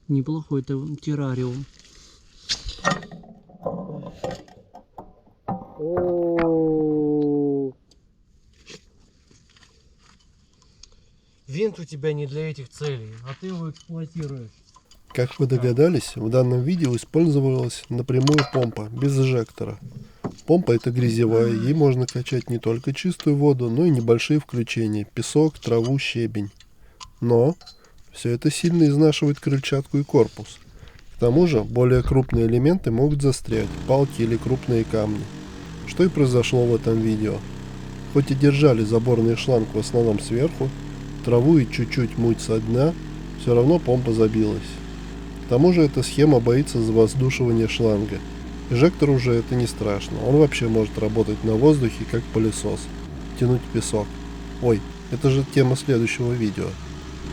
Неплохой террариум. Винт у тебя не для этих целей, а ты его эксплуатируешь. Как вы догадались, в данном видео использовалась напрямую помпа, без инжектора. Помпа это грязевая, ей можно качать не только чистую воду, но и небольшие включения, песок, траву, щебень. Но все это сильно изнашивает крыльчатку и корпус. К тому же более крупные элементы могут застрять, палки или крупные камни. Что и произошло в этом видео. Хоть и держали заборный шланг в основном сверху, траву и чуть-чуть муть со дна, все равно помпа забилась. К тому же эта схема боится завоздушивания шланга. Инжектор уже это не страшно, он вообще может работать на воздухе как пылесос, тянуть песок. Ой, это же тема следующего видео.